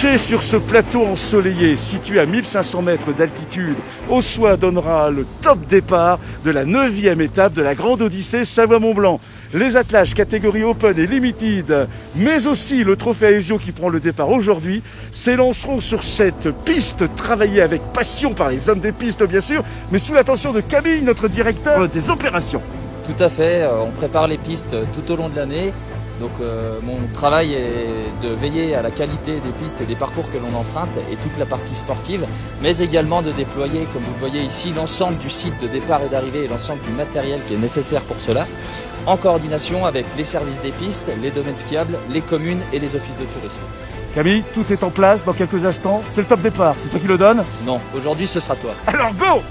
Perché sur ce plateau ensoleillé situé à 1500 mètres d'altitude, Ossois donnera le top départ de la 9e étape de la Grande Odyssée Savoie-Mont-Blanc. Les attelages catégorie Open et Limited, mais aussi le trophée Aesio qui prend le départ aujourd'hui, s'élanceront sur cette piste travaillée avec passion par les hommes des pistes bien sûr, mais sous l'attention de Camille, notre directeur des opérations. Tout à fait, on prépare les pistes tout au long de l'année. Donc mon travail est de veiller à la qualité des pistes et des parcours que l'on emprunte et toute la partie sportive, mais également de déployer, comme vous le voyez ici, l'ensemble du site de départ et d'arrivée et l'ensemble du matériel qui est nécessaire pour cela, en coordination avec les services des pistes, les domaines skiables, les communes et les offices de tourisme. Camille, tout est en place dans quelques instants, c'est le top départ, c'est toi qui le donnes? Non, aujourd'hui ce sera toi. Alors go!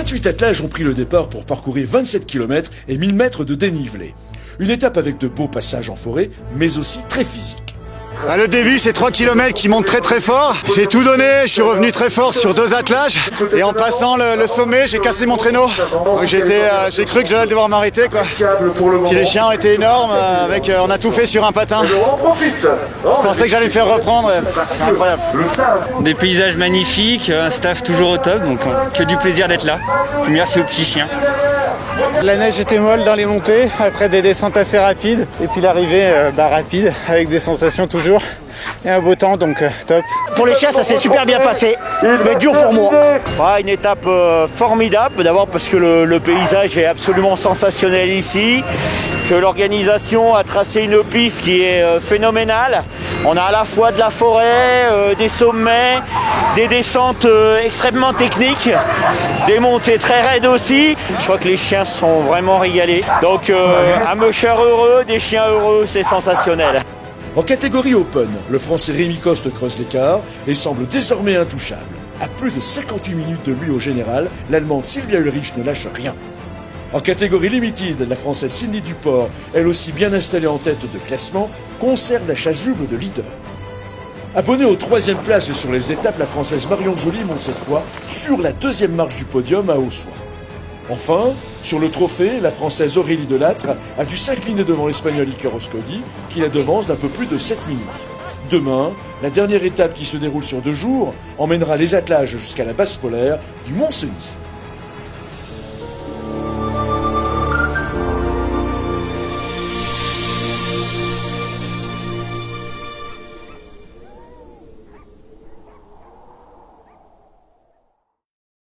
Huit attelages ont pris le départ pour parcourir 27 km et 1000 mètres de dénivelé. Une étape avec de beaux passages en forêt, mais aussi très physique. Le début, c'est 3 km qui montent très très fort. J'ai tout donné, je suis revenu très fort sur 2 attelages. Et en passant le sommet, j'ai cassé mon traîneau. Donc j'ai cru que j'allais devoir m'arrêter, quoi. Puis les chiens ont été énormes, on a tout fait sur un patin. Je pensais que j'allais me faire reprendre, c'est incroyable. Des paysages magnifiques, un staff toujours au top, donc que du plaisir d'être là. Puis merci aux petits chiens. La neige était molle dans les montées, après des descentes assez rapides, et puis l'arrivée rapide, avec des sensations toujours, et un beau temps, donc top. Pour les chiens, ça s'est super bien passé, mais dur pour moi. Ouais, une étape formidable, d'abord parce que le paysage est absolument sensationnel ici, que l'organisation a tracé une piste qui est phénoménale. On a à la fois de la forêt, des sommets, des descentes extrêmement techniques, des montées très raides aussi. Je crois que les chiens sont vraiment régalés. Donc un musher heureux, des chiens heureux, c'est sensationnel. En catégorie Open, le Français Rémi Coste creuse l'écart et semble désormais intouchable. À plus de 58 minutes de lui au général, l'Allemande Sylvia Ulrich ne lâche rien. En catégorie Limited, la Française Cindy Duport, elle aussi bien installée en tête de classement, conserve la chasuble de leader. Abonnée aux 3e places sur les étapes, la Française Marion Joly monte cette fois sur la 2e marche du podium à Ossois. Enfin, sur le trophée, la Française Aurélie Delattre a dû s'incliner devant l'Espagnol Iker Oscodi, qui la devance d'un peu plus de 7 minutes. Demain, la dernière étape qui se déroule sur 2 jours emmènera les attelages jusqu'à la base polaire du Mont-Cenis.